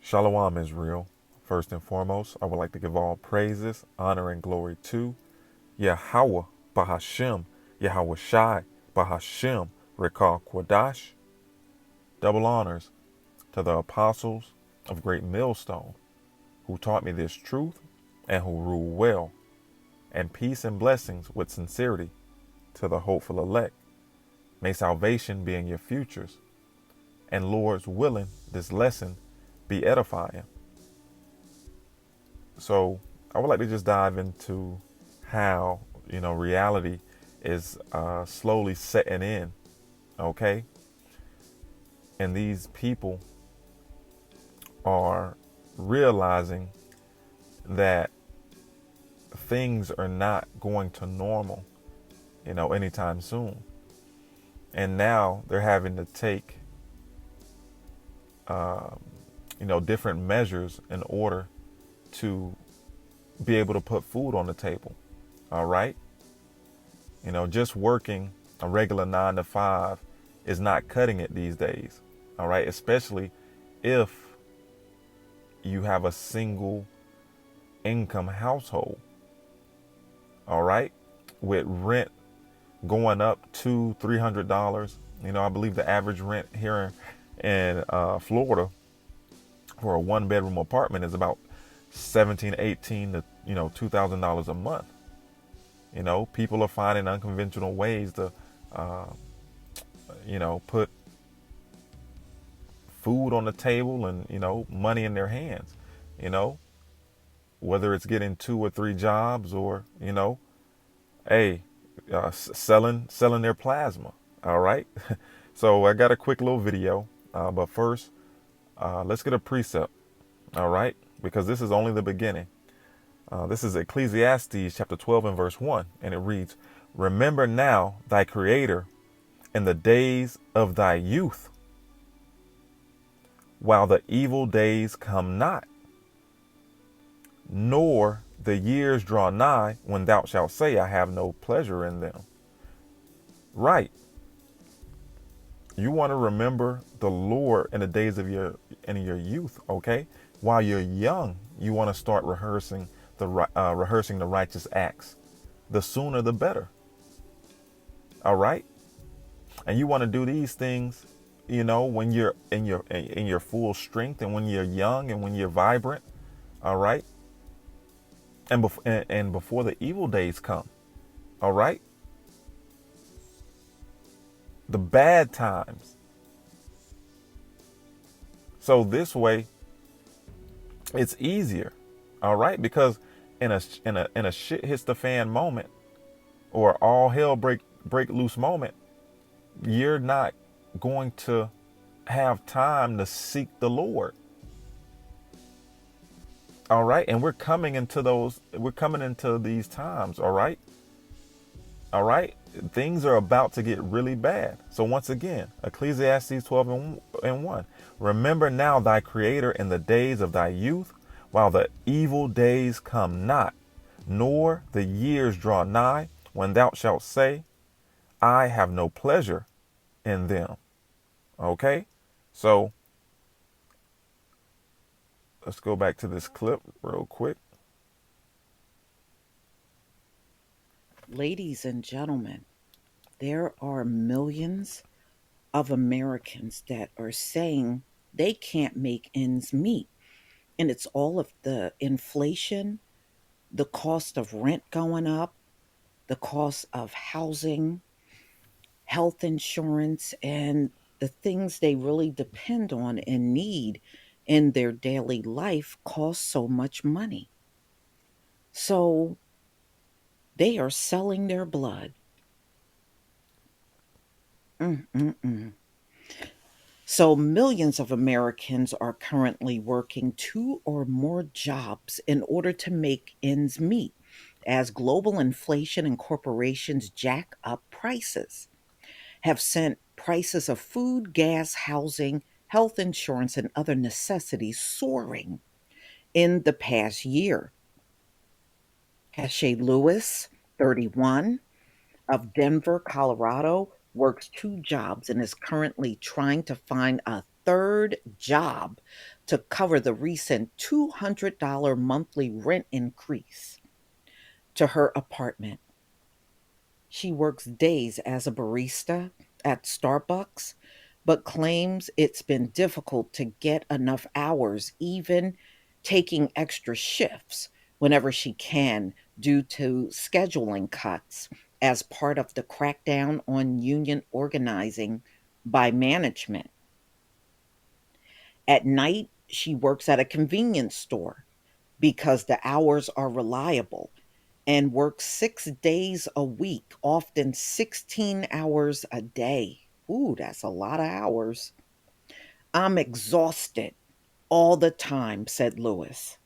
Shalom, Israel. First and foremost, I would like to give all praises, honor, and glory to Yahweh Bahashem, Yahweh Shai Bahashem, Rekah Kwadash. Double honors to the apostles of Great Millstone who taught me this truth and who rule well, and peace and blessings with sincerity to the hopeful elect. May salvation be in your futures, and Lord's willing, this lesson be edifying. So I would like to just dive into how, reality is slowly setting in, okay? And these people are realizing that things are not going to normal, anytime soon. And now they're having to take, different measures in order to be able to put food on the table. All right. Just working a regular 9 to 5 is not cutting it these days. All right. Especially if you have a single income household. All right. With rent going up $200-300. I believe the average rent here in Florida for a 1 bedroom apartment is about 17, 18 to $2,000 a month. People are finding unconventional ways to put food on the table and money in their hands. you know whether it's getting 2 or 3 jobs, or hey, selling their plasma. All right. So I got a quick little video, but first, let's get a precept. All right, because this is only the beginning. This is Ecclesiastes chapter 12 and verse 1, and it reads, "Remember now thy Creator in the days of thy youth, while the evil days come not, nor the years draw nigh, when thou shalt say, I have no pleasure in them." Right. You want to remember the Lord in the days of your youth, okay? While you're young, you want to start rehearsing the righteous acts. The sooner the better. All right? And you want to do these things, when you're in your full strength, and when you're young, and when you're vibrant. All right? And before the evil days come. All right? The bad times. So this way it's easier. All right? Because in a shit hits the fan moment, or all hell break loose moment, you're not going to have time to seek the Lord. All right? And we're coming into these times. All right? All right? Things are about to get really bad. So once again, Ecclesiastes 12 and 1. "Remember now thy Creator in the days of thy youth, while the evil days come not, nor the years draw nigh, when thou shalt say, I have no pleasure in them." Okay? So let's go back to this clip real quick. Ladies and gentlemen, there are millions of Americans that are saying they can't make ends meet. And it's all of the inflation, the cost of rent going up, the cost of housing, health insurance, and the things they really depend on and need in their daily life cost so much money. So they are selling their blood. Mm-mm-mm. So, millions of Americans are currently working 2 or more jobs in order to make ends meet as global inflation and corporations jack up prices, have sent prices of food, gas, housing, health insurance, and other necessities soaring in the past year. Cache Lewis, 31, of Denver, Colorado, works 2 jobs and is currently trying to find a third job to cover the recent $200 monthly rent increase to her apartment. She works days as a barista at Starbucks, but claims it's been difficult to get enough hours, even taking extra shifts whenever she can due to scheduling cuts as part of the crackdown on union organizing by management. At night, she works at a convenience store because the hours are reliable and works 6 days a week, often 16 hours a day. Ooh, that's a lot of hours. I'm exhausted all the time, said Lewis.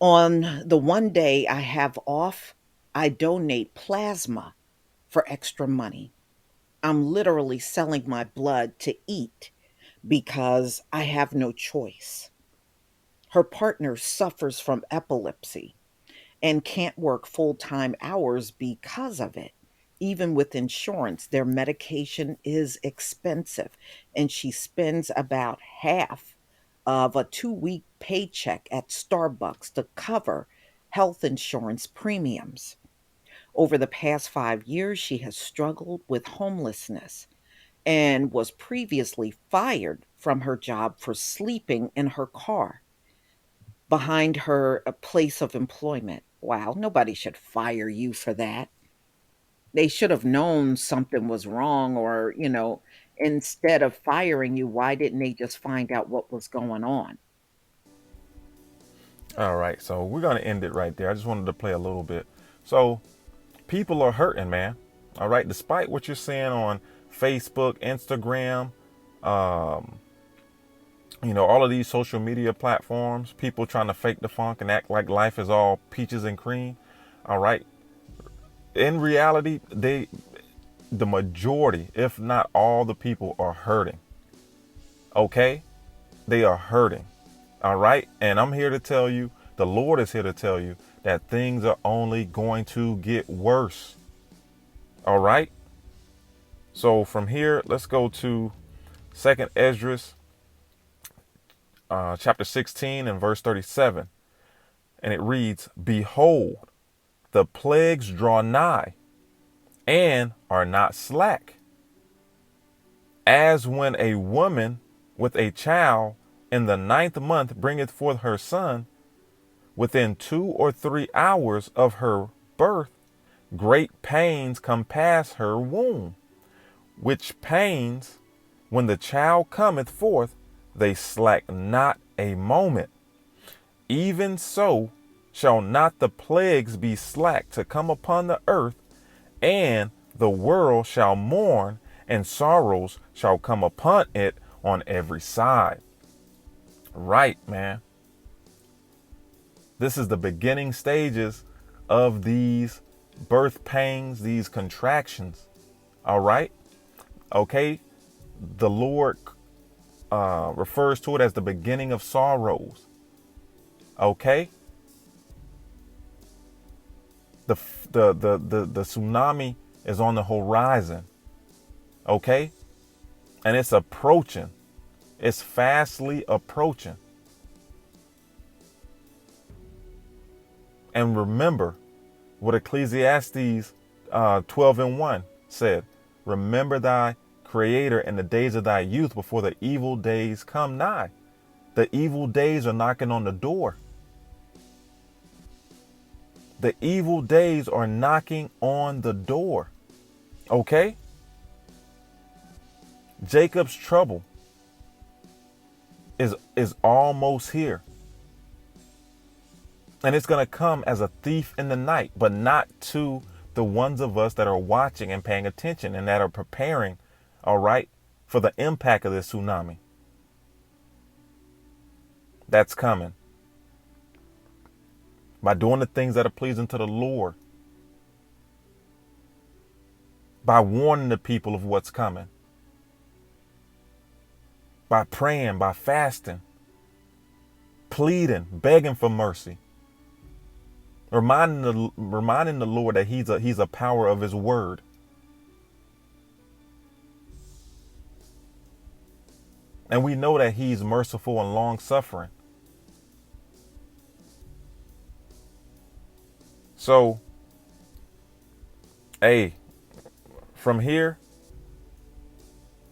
On the one day I have off, I donate plasma for extra money. I'm literally selling my blood to eat because I have no choice. Her partner suffers from epilepsy and can't work full time hours because of it. Even with insurance, their medication is expensive, and she spends about half of a 2 week paycheck at Starbucks to cover health insurance premiums. Over the past 5 years, she has struggled with homelessness and was previously fired from her job for sleeping in her car behind her place of employment. Wow, nobody should fire you for that. They should have known something was wrong, or, instead of firing you, why didn't they just find out what was going on? All right, so we're gonna end it right there. I just wanted to play a little bit. So people are hurting, man. All right, despite what you're seeing on Facebook, Instagram, um, all of these social media platforms, people trying to fake the funk and act like life is all peaches and cream. All right, in reality, the majority, if not all the people, are hurting. Okay, they are hurting. All right, and I'm here to tell you, the Lord is here to tell you that things are only going to get worse. All right. So from here, let's go to Second Esdras, chapter 16 and verse 37. And it reads, "Behold, the plagues draw nigh and are not slack, as when a woman with a child in the ninth month bringeth forth her son, within 2 or 3 hours of her birth, great pains compass her womb, which pains, when the child cometh forth, they slack not a moment. Even so shall not the plagues be slack to come upon the earth, and the world shall mourn, and sorrows shall come upon it on every side." Right, man. This is the beginning stages of these birth pains, these contractions. All right. Okay. The Lord refers to it as the beginning of sorrows. Okay. The tsunami is on the horizon. Okay. And it's approaching. It's fastly approaching. And remember what Ecclesiastes 12:1 said. "Remember thy Creator in the days of thy youth, before the evil days come nigh." The evil days are knocking on the door. The evil days are knocking on the door. Okay? Jacob's trouble is almost here. And it's going to come as a thief in the night, but not to the ones of us that are watching and paying attention and that are preparing, all right, for the impact of this tsunami. That's coming. By doing the things that are pleasing to the Lord. By warning the people of what's coming. By praying, by fasting, pleading, begging for mercy. Reminding the Lord that He's a power of His word. And we know that he's merciful and long suffering. So, hey, from here,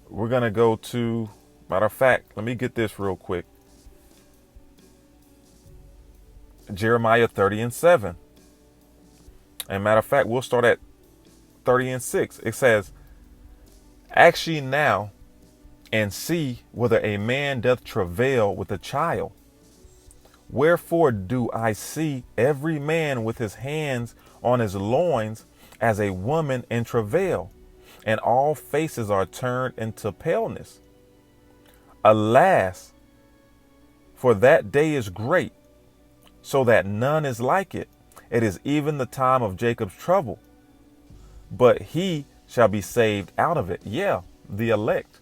we're going to go to, matter of fact, let me get this real quick. Jeremiah 30:7. And matter of fact, we'll start at 30:6. It says, ask ye now and see whether a man doth travail with a child. Wherefore do I see every man with his hands on his loins as a woman in travail, and all faces are turned into paleness. Alas, for that day is great, so that none is like it. It is even the time of Jacob's trouble, but he shall be saved out of it. Yeah, the elect.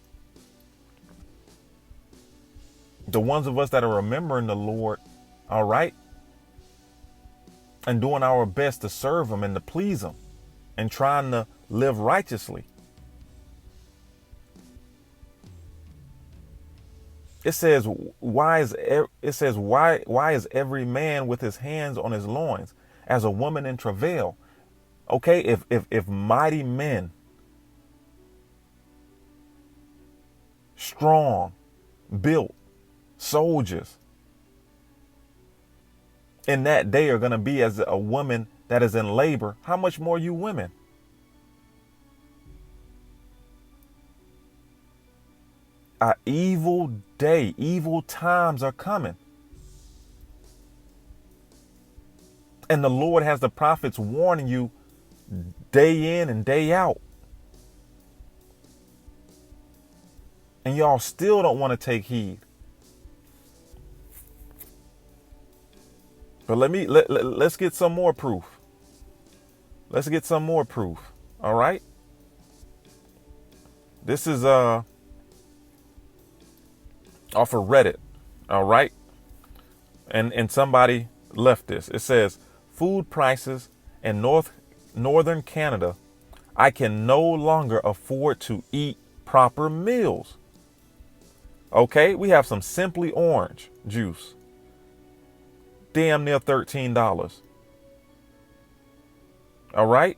The ones of us that are remembering the Lord, all right, and doing our best to serve him and to please him and trying to live righteously. It says, why is every man with his hands on his loins as a woman in travail? Okay, if mighty men, strong, built soldiers in that day are going to be as a woman that is in labor, how much more you women? An evil day, evil times are coming. And the Lord has the prophets warning you day in and day out. And y'all still don't want to take heed. But let's get some more proof. Let's get some more proof. All right. This is off of Reddit. All right. And somebody left this. It says, food prices in northern Canada. I can no longer afford to eat proper meals. Okay, we have some Simply Orange juice. Damn near $13. All right.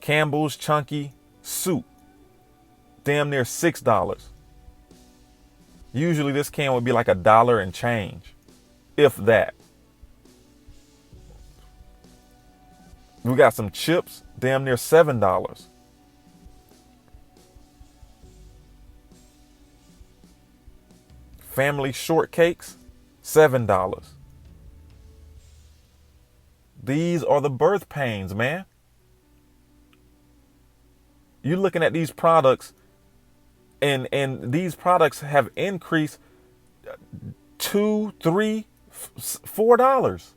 Campbell's Chunky Soup. Damn near $6. Usually this can would be like $1 and change, if that. We got some chips, damn near $7. Family shortcakes, $7. These are the birth pains, man. You're looking at these products, and these products have increased $2, $3, $4.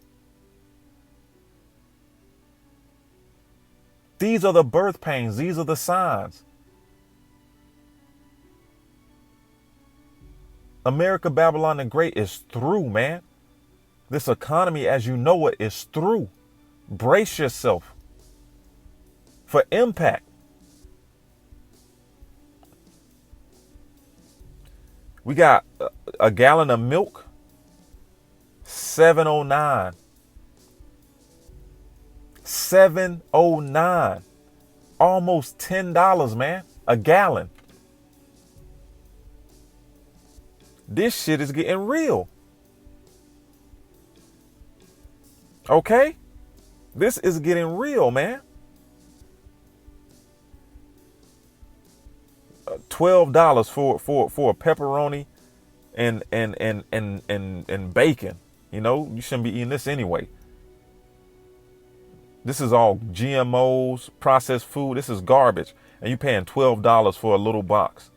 These are the birth pains. These are the signs. America, Babylon the Great is through, man. This economy, as you know it, is through. Brace yourself for impact. We got a gallon of milk, $7.09. $7.09. Almost $10, man. A gallon. This shit is getting real. Okay? This is getting real, man. $12 for a pepperoni and bacon. You know, you shouldn't be eating this anyway. This is all GMOs, processed food. This is garbage. And you paying $12 for a little box.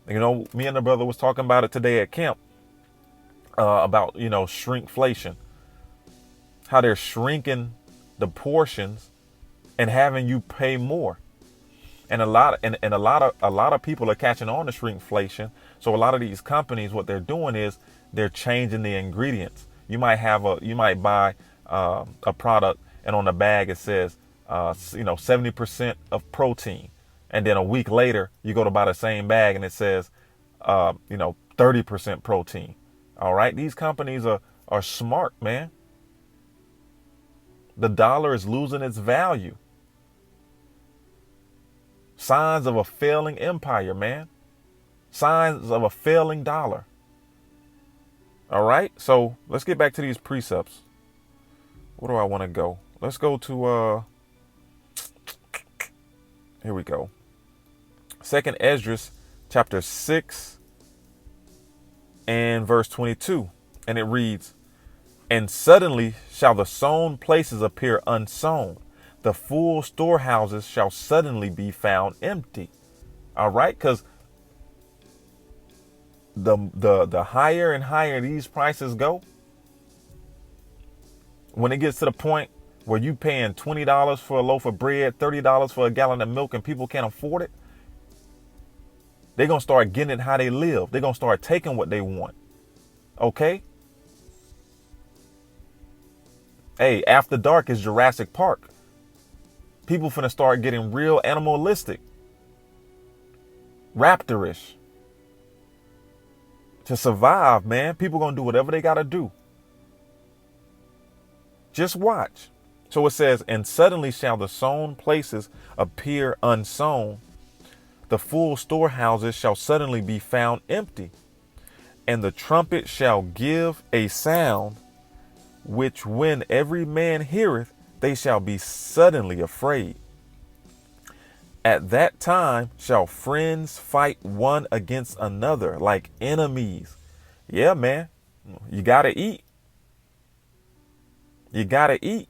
You know, me and the brother was talking about it today at camp, about, shrinkflation, how they're shrinking the portions and having you pay more. And a lot of people are catching on to shrinkflation. So a lot of these companies, what they're doing is they're changing the ingredients. You might buy a product, and on the bag it says 70% of protein, and then a week later you go to buy the same bag and it says 30% protein. All right. These companies are smart, man. The dollar is losing its value. Signs of a failing empire, man. Signs of a failing dollar. All right. So let's get back to these precepts. Where do I want to go? Let's go to, here we go. Second Esdras chapter 6 and verse 22. And it reads, and suddenly shall the sown places appear unsown. The full storehouses shall suddenly be found empty. All right. Because the higher and higher these prices go, when it gets to the point where you paying $20 for a loaf of bread, $30 for a gallon of milk, and people can't afford it, they're going to start getting it how they live. They're going to start taking what they want. Okay? Hey, after dark is Jurassic Park. People finna start getting real animalistic, raptorish. To survive, man, people gonna do whatever they gotta do. Just watch. So it says, and suddenly shall the sown places appear unsown. The full storehouses shall suddenly be found empty. And the trumpet shall give a sound, which when every man heareth, they shall be suddenly afraid. At that time shall friends fight one against another like enemies. Yeah, man, you gotta eat. You gotta eat.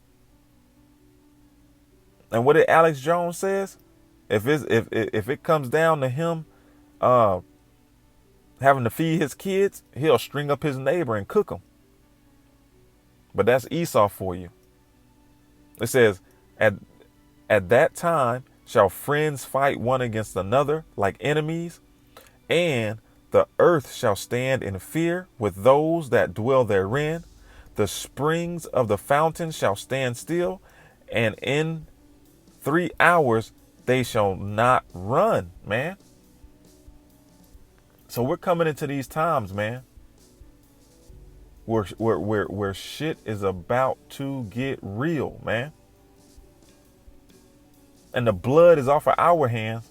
And what did Alex Jones says? If it comes down to him having to feed his kids, he'll string up his neighbor and cook them. But that's Esau for you. It says, at that time shall friends fight one against another like enemies, and the earth shall stand in fear with those that dwell therein. The springs of the fountain shall stand still, and in 3 hours they shall not run, man. So we're coming into these times, man, where shit is about to get real, man. And the blood is off of our hands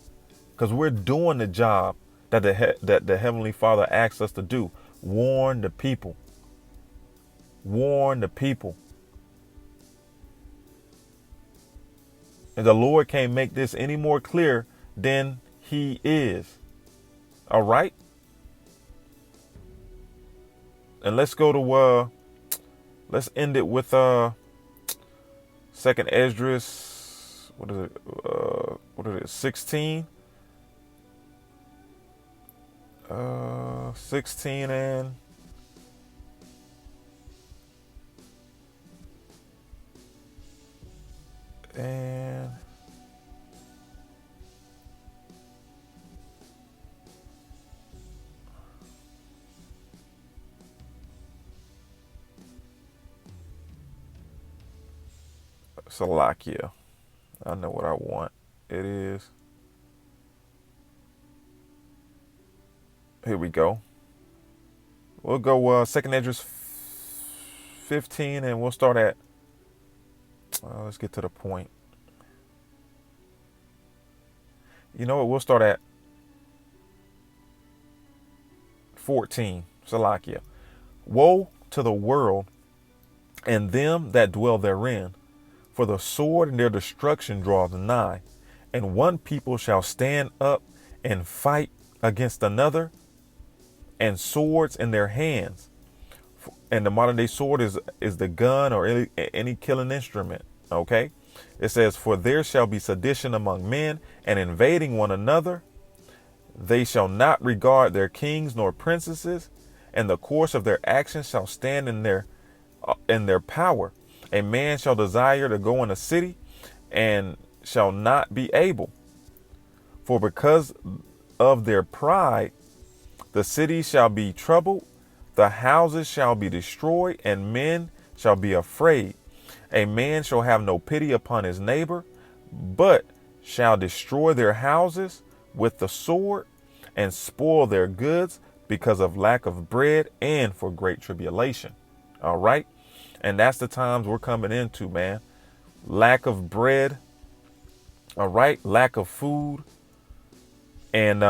because we're doing the job that the Heavenly Father asks us to do. Warn the people. Warn the people. And the Lord can't make this any more clear than he is. All right. And let's go to let's end it with Second Esdras. What is it? 16. 16 and Salakia. I know what I want. It is. Here we go. We'll go Second Esdras 15, and we'll start at. Let's get to the point. You know what? We'll start at 14. Salakia. Woe to the world and them that dwell therein, for the sword and their destruction draweth nigh, and one people shall stand up and fight against another, and swords in their hands. And the modern day sword is the gun or any killing instrument. Okay. It says, for there shall be sedition among men, and invading one another. They shall not regard their kings nor princesses, and the course of their actions shall stand in their power. A man shall desire to go in a city, and shall not be able. For because of their pride, the city shall be troubled, the houses shall be destroyed, and men shall be afraid. A man shall have no pity upon his neighbor, but shall destroy their houses with the sword, and spoil their goods because of lack of bread and for great tribulation. All right. And that's the times we're coming into, man. Lack of bread. All right. Lack of food and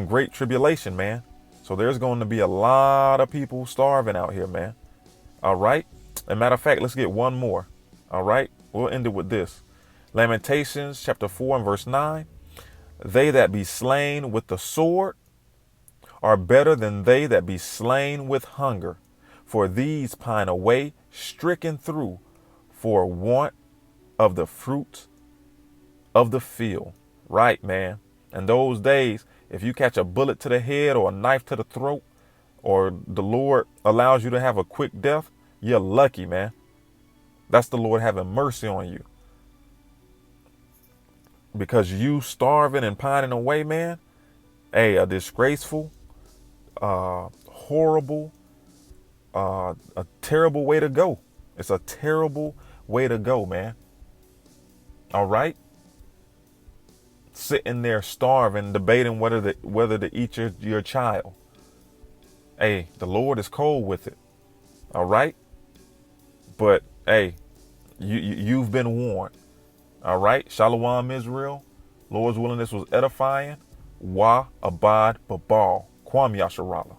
great tribulation, man. So there's going to be a lot of people starving out here, man. All right. As a matter of fact, let's get one more. All right. We'll end it with this. Lamentations chapter 4 and verse 9. They that be slain with the sword are better than they that be slain with hunger. For these pine away, stricken through, for want of the fruit of the field. Right, man. In those days, if you catch a bullet to the head or a knife to the throat, or the Lord allows you to have a quick death, you're lucky, man. That's the Lord having mercy on you. Because you starving and pining away, man, a disgraceful, horrible, a terrible way to go. It's a terrible way to go, man. All right. Sitting there starving, debating whether to eat your child. Hey, the Lord is cold with it. All right. But hey, you've been warned. All right. Shalom, Israel. Lord's willing, this was edifying. Wa abad babal. Kwam Yasharala.